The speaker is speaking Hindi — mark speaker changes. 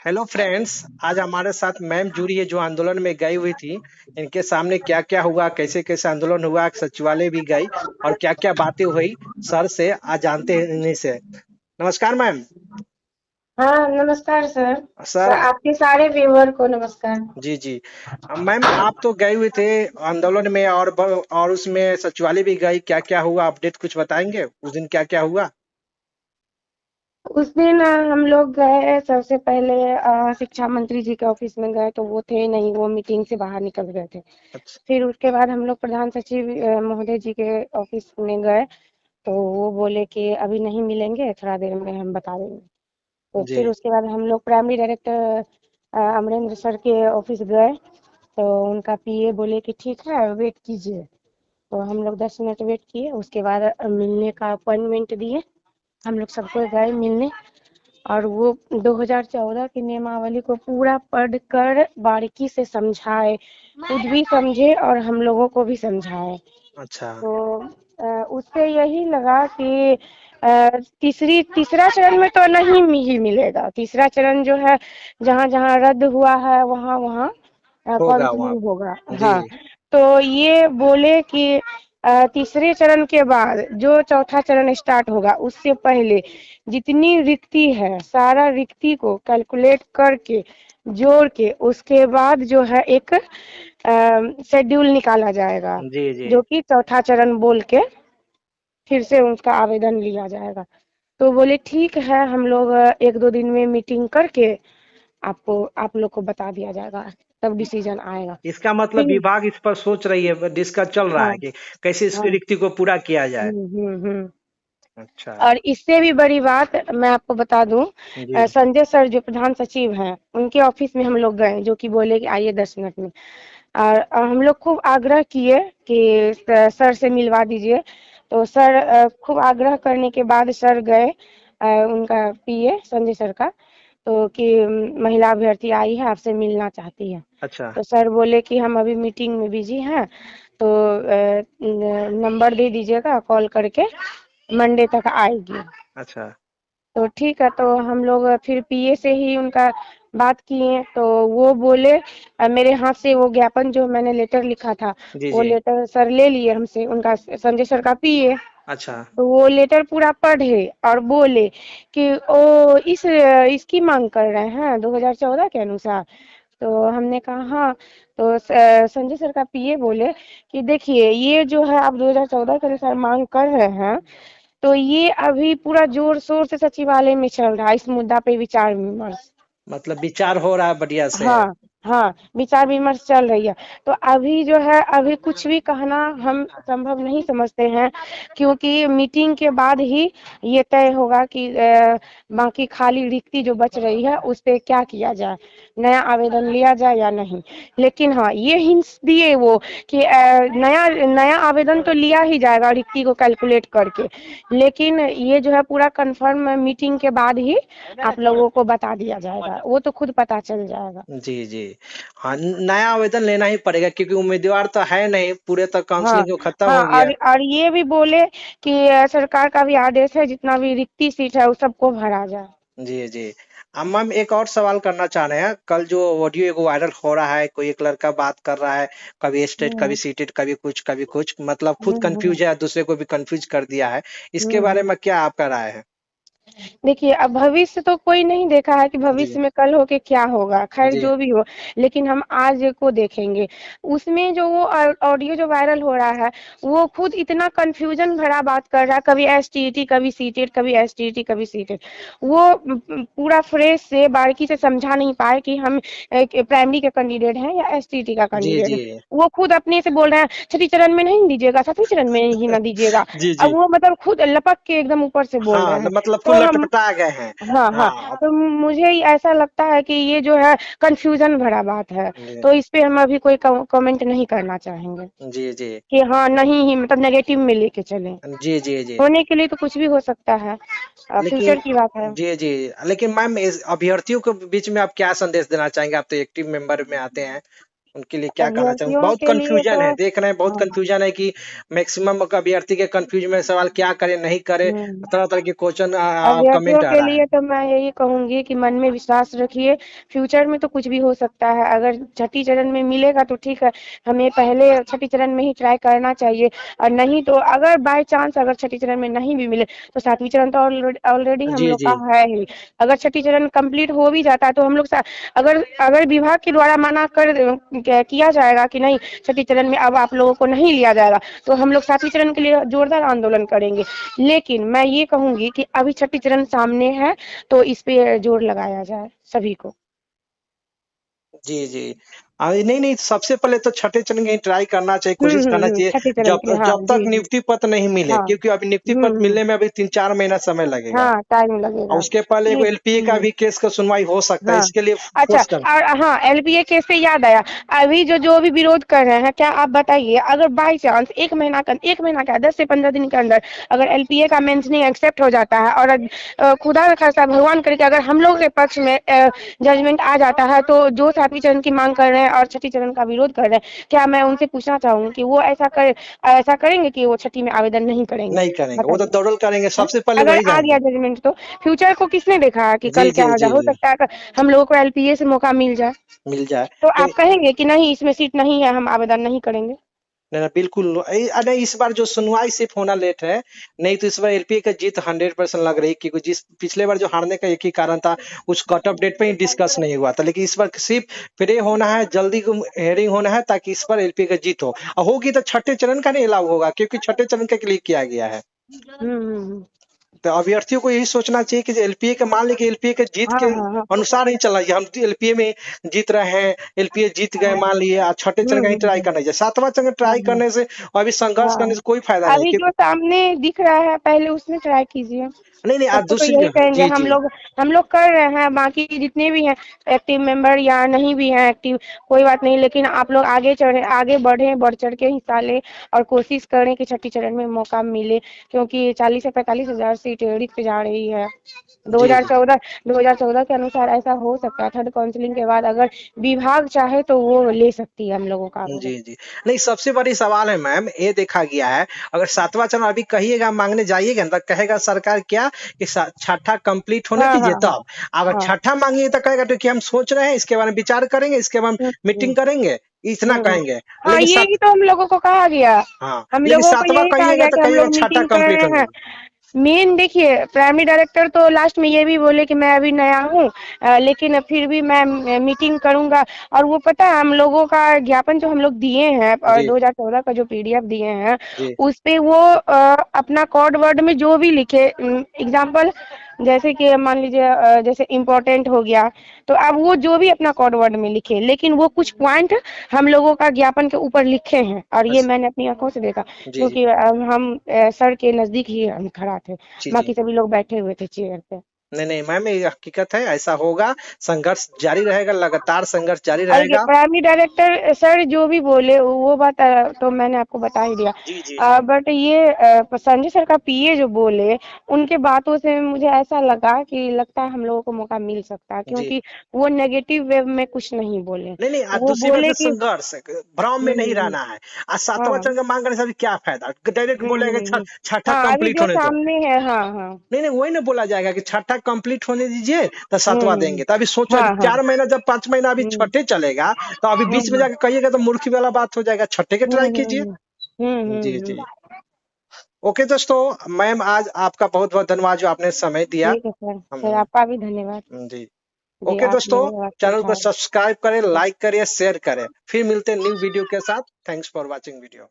Speaker 1: Hello friends. आज हमारे साथ मैम जुड़ी है जो आंदोलन में गई हुई थी। इनके सामने क्या क्या हुआ, कैसे कैसे आंदोलन हुआ, सचिवालय भी गई और क्या क्या बातें हुई सर से आज जानते हैं इन्हीं से। नमस्कार मैम।
Speaker 2: हाँ, नमस्कार सर।
Speaker 1: सर।
Speaker 2: आपके सारे व्यूअर को नमस्कार।
Speaker 1: जी जी। मैम आप तो गए हुए थे आंदोलन में और उसमें सचिवालय भी गई, क्या क्या हुआ अपडेट कुछ बताएंगे उस दिन क्या क्या हुआ।
Speaker 2: उस दिन हम लोग गए सबसे पहले शिक्षा मंत्री जी के ऑफिस में गए तो वो थे नहीं, वो मीटिंग से बाहर निकल गए थे।
Speaker 1: अच्छा।
Speaker 2: फिर उसके बाद हम लोग प्रधान सचिव महोदय जी के ऑफिस में गए तो वो बोले कि अभी नहीं मिलेंगे, थोड़ा देर में हम बता देंगे। तो
Speaker 1: जी
Speaker 2: फिर उसके बाद हम लोग प्राइमरी डायरेक्टर अमरेंद्र सर के ऑफिस गए तो उनका पीए बोले कि ठीक है वेट कीजिए। तो हम लोग 10 मिनट वेट किए, उसके बाद मिलने का अपॉइंटमेंट दिए। हम लोग सबको गए मिलने और वो 2014 की नियमावली को पूरा पढ़कर बारीकी से समझाए, खुद भी समझे और हम लोगों को भी समझाए।
Speaker 1: अच्छा।
Speaker 2: तो उससे यही लगा कि तीसरा चरण में तो नहीं ही मिलेगा। तीसरा चरण जो है जहाँ जहाँ रद्द हुआ है वहाँ वहाँ
Speaker 1: होगा वहाँ।
Speaker 2: कंटिन्यू होगा।
Speaker 1: जी।
Speaker 2: हाँ, तो ये बोले कि तीसरे चरण के बाद जो चौथा चरण स्टार्ट होगा उससे पहले जितनी रिक्ति है सारा रिक्ति को कैलकुलेट करके जोड़ के उसके बाद जो है एक शेड्यूल निकाला जाएगा,
Speaker 1: जी जी।
Speaker 2: जो कि चौथा चरण बोल के फिर से उसका आवेदन लिया जाएगा। तो बोले ठीक है, हम लोग 1-2 दिन में मीटिंग करके आपको आप लोग को बता दिया जाएगा, तब डिसीजन आएगा।
Speaker 1: इसका मतलब
Speaker 2: फिर
Speaker 1: विभाग इस पर सोच रही है, डिस्कस चल रहा
Speaker 2: हाँ
Speaker 1: है कि कैसे इस
Speaker 2: हाँ।
Speaker 1: रिक्ति को पूरा किया जाए।
Speaker 2: हम्म।
Speaker 1: अच्छा।
Speaker 2: और इससे भी बड़ी बात मैं आपको बता दूं,
Speaker 1: जी।
Speaker 2: संजय सर जो प्रधान सचिव हैं उनके ऑफिस में हम लोग गए, जो कि बोले कि आइए 10 मिनट में। और हम लोग खूब आग्रह किए कि सर से मिलवा दीजिए। तो सर खूब आग्रह करने के बाद सर गए, उनका पीए संजय सर का, तो कि महिला अभ्यर्थी आई है आपसे मिलना चाहती है।
Speaker 1: अच्छा।
Speaker 2: तो सर बोले कि हम अभी मीटिंग में बिजी हैं, तो नंबर दे दीजिएगा, कॉल करके मंडे तक आएगी।
Speaker 1: अच्छा।
Speaker 2: तो ठीक है, तो हम लोग फिर पीए से ही उनका बात किए तो वो बोले मेरे हाथ से वो ज्ञापन जो मैंने लेटर लिखा था
Speaker 1: जी
Speaker 2: वो
Speaker 1: जी।
Speaker 2: लेटर सर ले लिए हमसे, उनका संजय सर का पीए।
Speaker 1: अच्छा।
Speaker 2: तो वो लेटर पूरा पढ़े और बोले कि ओ इसकी मांग कर रहे हैं 2014 के अनुसार। तो हमने कहा हाँ। तो संजय सर का पीए बोले कि देखिए ये जो है आप 2014 के अनुसार मांग कर रहे हैं, तो ये अभी पूरा जोर शोर से सचिवालय में चल रहा है, इस मुद्दा पे विचार विमर्श।
Speaker 1: मतलब विचार हो रहा है बढ़िया से।
Speaker 2: हाँ हाँ, विचार विमर्श चल रही है। तो अभी जो है अभी कुछ भी कहना हम संभव नहीं समझते हैं, क्योंकि मीटिंग के बाद ही ये तय होगा कि बाकी खाली रिक्ति जो बच रही है उस पे क्या किया जाए, नया आवेदन लिया जाए या नहीं। लेकिन हाँ, ये हिंट्स दिए वो कि नया नया आवेदन तो लिया ही जाएगा रिक्ति को कैलकुलेट करके, लेकिन ये जो है पूरा कंफर्म मीटिंग के बाद ही आप लोगों को बता दिया जाएगा, वो तो खुद पता चल जाएगा।
Speaker 1: जी जी। हाँ, नया आवेदन लेना ही पड़ेगा क्योंकि उम्मीदवार तो है नहीं, पूरे तक
Speaker 2: हाँ
Speaker 1: काउंसलिंग जो खत्म
Speaker 2: हाँ,
Speaker 1: हो गया।
Speaker 2: और ये भी बोले कि सरकार का भी आदेश है जितना भी रिक्ति सीट है उस सबको भरा जाए।
Speaker 1: जी जी। अब मैम एक और सवाल करना चाह रहे हैं, कल जो ऑडियो एक वायरल हो रहा है, कोई एक लड़का बात कर रहा है, कभी स्टेट कभी
Speaker 2: हम्म
Speaker 1: सीटेड कभी कुछ, मतलब खुद
Speaker 2: हम्म
Speaker 1: कंफ्यूज है, दूसरे को भी कंफ्यूज कर दिया है। इसके बारे
Speaker 2: हम्म।
Speaker 1: में क्या आपका राय है।
Speaker 2: देखिए, अब भविष्य तो कोई नहीं देखा है कि
Speaker 1: जी
Speaker 2: भविष्य में कल होके क्या होगा, खैर
Speaker 1: जी।
Speaker 2: जो भी हो। लेकिन हम आज को देखेंगे। उसमें जो वो ऑडियो जो वायरल हो रहा है, वो खुद इतना कंफ्यूजन भरा बात कर रहा है, कभी एसटीईटी कभी सीटेट, कभी एसटीईटी कभी सीटेट। वो पूरा फ्रेश से बारीकी से समझा नहीं पाए कि हम प्राइमरी के कैंडिडेट हैं या एसटीईटी का
Speaker 1: जी
Speaker 2: कैंडिडेट
Speaker 1: जी।
Speaker 2: है। वो खुद अपने से बोल रहे हैं छठी चरण में नहीं दीजिएगा, सातवें चरण में ही ना दीजिएगा।
Speaker 1: जी
Speaker 2: अब
Speaker 1: जी।
Speaker 2: वो मतलब खुद लपक के एकदम ऊपर से बोल
Speaker 1: हाँ,
Speaker 2: रहे हैं।
Speaker 1: मतलब
Speaker 2: तो
Speaker 1: फुल
Speaker 2: हम
Speaker 1: लटपटा गए हैं।
Speaker 2: हाँ हाँ,
Speaker 1: हाँ
Speaker 2: तो मुझे ऐसा लगता है कि ये जो है कंफ्यूजन भरा बात है।
Speaker 1: जी
Speaker 2: तो इस पे हम अभी कोई कमेंट नहीं करना चाहेंगे
Speaker 1: जी जी
Speaker 2: कि हाँ नहीं ही मतलब नेगेटिव में लेके चले।
Speaker 1: जी जी जी।
Speaker 2: होने के लिए तो कुछ भी हो सकता है,
Speaker 1: लेकिन
Speaker 2: फ्यूचर की बात है।
Speaker 1: जी जी। लेकिन मैम इस अभ्यर्थियों के बीच में आप क्या संदेश देना चाहेंगे, आप तो एक्टिव मेंबर में आते हैं। उनके लिए क्या कहना चाहूंगा?
Speaker 2: अभ्यर्थियों
Speaker 1: बहुत
Speaker 2: के लिए
Speaker 1: कंफ्यूजन
Speaker 2: तो
Speaker 1: है, देख रहे हैं बहुत
Speaker 2: हाँ,
Speaker 1: कंफ्यूजन है कि मैक्सिमम अभ्यर्थी के कंफ्यूज में सवाल क्या करे नहीं करे,
Speaker 2: हम्म
Speaker 1: तरह तरह के क्वेश्चन
Speaker 2: अभ्यर्थियों
Speaker 1: कमेंट आ
Speaker 2: के
Speaker 1: रहा है।
Speaker 2: लिए तो मैं यही कहूंगी कि मन में विश्वास रखिए। फ्यूचर में तो कुछ भी हो सकता है। अगर छठी चरण में मिलेगा तो ठीक है, हमें पहले छठी चरण में ही ट्राई करना चाहिए। और नहीं तो अगर बाय चांस अगर छठी चरण में नहीं भी मिले तो सातवीं चरण तो ऑलरेडी हम
Speaker 1: जी
Speaker 2: लोग
Speaker 1: जी
Speaker 2: का है ही। अगर छठी चरण कंप्लीट हो भी जाता है तो हम लोग अगर अगर विभाग के द्वारा मना कर किया जाएगा कि नहीं छठी चरण में अब आप लोगों को नहीं लिया जाएगा, तो हम लोग सातवीं चरण के लिए जोरदार आंदोलन करेंगे। लेकिन मैं ये कहूंगी कि अभी छठी चरण सामने है तो इस पे जोर लगाया जाए सभी को।
Speaker 1: जी जी। नहीं नहीं, सबसे पहले तो छठे चरण की ट्राई करना चाहिए, कोशिश करना चाहिए।
Speaker 2: छठी चरण
Speaker 1: जब
Speaker 2: की, हाँ
Speaker 1: जब तक
Speaker 2: जी जी।
Speaker 1: नियुक्ति पत्र नहीं मिले,
Speaker 2: हाँ,
Speaker 1: क्योंकि अभी नियुक्ति पत्र
Speaker 2: हम्म।
Speaker 1: मिलने में अभी 3-4 महीना समय लगेगा।
Speaker 2: हाँ, टाइम
Speaker 1: और
Speaker 2: लगेगा।
Speaker 1: उसके पहले
Speaker 2: ये
Speaker 1: एगो एलपीए का भी केस का सुनवाई हो सकता है,
Speaker 2: हाँ,
Speaker 1: इसके लिए
Speaker 2: अच्छा।
Speaker 1: फोर्स कर।
Speaker 2: और हाँ, एलपीए केस से याद आया, अभी जो जो भी विरोध कर रहे हैं, क्या आप बताइए अगर बाई चांस 1 महीना का 10 से 15 दिन के अंदर अगर एलपीए का मेंशनिंग एक्सेप्ट हो जाता है और खुदा न खास्ता भगवान करे कि अगर हम लोग के पक्ष में जजमेंट आ जाता है, तो जो सातवीं चरण की मांग कर रहे हैं और छठी चरण का विरोध कर रहे हैं, क्या मैं उनसे पूछना चाहूंगी कि वो ऐसा करेंगे कि वो छठी में आवेदन नहीं करेंगे?
Speaker 1: नहीं करेंगे, वो तो
Speaker 2: बताइए।
Speaker 1: दौड़ल करेंगे,
Speaker 2: हाँ?
Speaker 1: सबसे पहले
Speaker 2: अगर
Speaker 1: वही
Speaker 2: आ
Speaker 1: जाएंगे।
Speaker 2: गया जजमेंट तो फ्यूचर को किसने देखा है कि
Speaker 1: जी
Speaker 2: कल क्या
Speaker 1: जी
Speaker 2: हो जाए?
Speaker 1: जी
Speaker 2: हो
Speaker 1: जी।
Speaker 2: सकता है कि हम लोगों को एलपीए से मौका मिल जाए,
Speaker 1: मिल जाए।
Speaker 2: तो
Speaker 1: नहीं
Speaker 2: आप कहेंगे कि नहीं इसमें सीट नहीं है, हम आवेदन नहीं करेंगे।
Speaker 1: नहीं, बिल्कुल नहीं, इस बार जो सुनवाई सिर्फ होना लेट है। नहीं तो इस बार एलपीए का जीत 100% लग रही, क्योंकि जिस पिछले बार जो हारने का एक ही कारण था, उस कट ऑफ डेट पे ही डिस्कस नहीं हुआ था। लेकिन इस बार सिर्फ प्रे होना है, जल्दी हेयरिंग होना है, ताकि इस बार एलपीए का जीत हो, और होगी तो छठे चरण का नहीं अलाउ होगा, क्योंकि छठे चरण के लिए किया गया है।
Speaker 2: हम्म।
Speaker 1: तो अभ्यर्थियों को यही सोचना चाहिए कि एलपीए के, मान लीजिए एलपीए के जीत
Speaker 2: हाँ
Speaker 1: के
Speaker 2: हाँ हाँ।
Speaker 1: अनुसार ही चलना चाहिए। हम एलपीए में जीत रहे हैं, एलपीए जीत गए मान लिए, आज छठे चरण का ही ट्राई
Speaker 2: हम्म।
Speaker 1: करना चाहिए। सातवां चरण
Speaker 2: हाँ
Speaker 1: ट्राई
Speaker 2: हाँ
Speaker 1: करने से और अभी संघर्ष करने
Speaker 2: हाँ।
Speaker 1: से कोई फायदा नहीं,
Speaker 2: अभी जो
Speaker 1: क्योंकि
Speaker 2: सामने दिख रहा है पहले उसमें ट्राई कीजिए।
Speaker 1: नहीं नहीं, आज
Speaker 2: सबको तो
Speaker 1: दूसरी।
Speaker 2: यही कहेंगे,
Speaker 1: जी
Speaker 2: हम
Speaker 1: जी
Speaker 2: लोग कर रहे हैं, बाकी जितने भी हैं एक्टिव मेंबर या नहीं भी हैं एक्टिव, कोई बात नहीं, लेकिन आप लोग आगे बढ़े, बढ़ चढ़ के हिस्सा लें और कोशिश करें कि छठी चरण में मौका मिले, क्योंकि 40 से 45 हजार सीट रिक्त जा रही है।
Speaker 1: जी जी
Speaker 2: 2014 2014 के अनुसार ऐसा हो सकता है, थर्ड काउंसलिंग के बाद अगर विभाग चाहे तो वो ले सकती है हम लोगों का
Speaker 1: जी
Speaker 2: आवेदन।
Speaker 1: जी। नहीं, सबसे बड़ी सवाल है मैम, ये देखा गया है, अगर सातवां चरण अभी कहिएगा मांगने जाइएगा ना, तो कहेगा सरकार क्या कि छठा कंप्लीट होने
Speaker 2: हाँ हाँ
Speaker 1: दीजिए
Speaker 2: हाँ
Speaker 1: तब। अगर
Speaker 2: हाँ।
Speaker 1: छठा मांगिए तो कहेगा तो कि हम सोच रहे हैं, इसके बारे में विचार करेंगे, इसके बारे में
Speaker 2: हुँ, हुँ,
Speaker 1: मीटिंग करेंगे, इतना
Speaker 2: हुँ, हुँ।
Speaker 1: कहेंगे।
Speaker 2: हाँ,
Speaker 1: लेकिन
Speaker 2: ये
Speaker 1: सात
Speaker 2: ही तो हम लोगों को कहा गया।
Speaker 1: हाँ,
Speaker 2: हम
Speaker 1: लेकिन
Speaker 2: लोगों को
Speaker 1: सातवां
Speaker 2: यही कहा
Speaker 1: कहिएगा
Speaker 2: गया
Speaker 1: तो
Speaker 2: कि हम
Speaker 1: कहिएगा
Speaker 2: लोग
Speaker 1: छठा
Speaker 2: मीटिंग कर
Speaker 1: कंप्लीट
Speaker 2: रहे
Speaker 1: होने
Speaker 2: हैं।
Speaker 1: दीजिए।
Speaker 2: मेन देखिए, प्राइमरी डायरेक्टर तो लास्ट में ये भी बोले कि मैं अभी नया हूँ, लेकिन फिर भी मैं मीटिंग करूँगा। और वो पता है हम लोगों का ज्ञापन जो हम लोग दिए हैं और
Speaker 1: जी
Speaker 2: 2014 का जो पीडीएफ दिए हैं,
Speaker 1: जी
Speaker 2: उसपे वो अपना कोड वर्ड में जो भी लिखे, एग्जाम्पल जैसे कि मान लीजिए जैसे इम्पोर्टेंट हो गया, तो अब वो जो भी अपना कोड वर्ड में लिखे, लेकिन वो कुछ पॉइंट हम लोगों का ज्ञापन के ऊपर लिखे हैं और ये
Speaker 1: अच्छा,
Speaker 2: मैंने अपनी आंखों से देखा,
Speaker 1: जी जी
Speaker 2: क्योंकि हम सर के नजदीक ही हम खड़ा थे,
Speaker 1: जी जी।
Speaker 2: बाकी सभी लोग बैठे हुए थे चेयर पे।
Speaker 1: नहीं नहीं मैम, ये हकीकत है, ऐसा होगा। संघर्ष जारी रहेगा, लगातार संघर्ष जारी
Speaker 2: और देखिए
Speaker 1: रहेगा।
Speaker 2: प्राइमरी डायरेक्टर सर जो भी बोले वो बात तो मैंने आपको बता ही दिया।
Speaker 1: जी जी जी
Speaker 2: बट ये संजय सर का पीए जो बोले, उनके बातों से मुझे ऐसा लगा कि लगता है हम लोगों को मौका मिल सकता है,
Speaker 1: जी।
Speaker 2: क्योंकि वो नेगेटिव वे में कुछ नहीं बोले।
Speaker 1: नहीं नहीं, आज
Speaker 2: वो
Speaker 1: दूसरी बात
Speaker 2: बोले
Speaker 1: है
Speaker 2: कि
Speaker 1: संघर्ष, भ्रम में नहीं
Speaker 2: हम्म।
Speaker 1: रहना है। आज सातवां
Speaker 2: हाँ।
Speaker 1: चरण का मांग करने से अभी क्या फायदा, डायरेक्ट बोलेगा
Speaker 2: हम्म।
Speaker 1: छठा
Speaker 2: हाँ, अभी
Speaker 1: कंप्लीट
Speaker 2: जो
Speaker 1: होने दो।
Speaker 2: सामने है, हाँ हाँ।
Speaker 1: नहीं नहीं, वही ना बोला जाएगा कि छठा कंप्लीट होने दीजिए तो सातवां
Speaker 2: हम्म।
Speaker 1: देंगे। तो अभी सोचो,
Speaker 2: हाँ
Speaker 1: अभी
Speaker 2: हाँ।
Speaker 1: 4 महीना, जब 5 महीना अभी
Speaker 2: हम्म।
Speaker 1: छठे चलेगा, तो अभी बीच में
Speaker 2: हम्म।
Speaker 1: जाकर कहिएगा तो मूर्खी वाला बात हो जाएगा। छठे के ट्राई कीजिए। जी
Speaker 2: हम्म।
Speaker 1: जी। ओके दोस्तों, मैम आज आपका बहुत बहुत धन्यवाद जो आपने समय दिया।
Speaker 2: ठीक है सर,
Speaker 1: हम
Speaker 2: सर आपका भी धन्यवाद।
Speaker 1: जी।
Speaker 2: जी,
Speaker 1: ओके
Speaker 2: आप
Speaker 1: दोस्तों,
Speaker 2: मेरी आवाज को
Speaker 1: चैनल को
Speaker 2: उठाए।
Speaker 1: सब्सक्राइब करें, लाइक करें, शेयर करें। फिर मिलते हैं न्यू वीडियो के साथ। Thanks for watching video.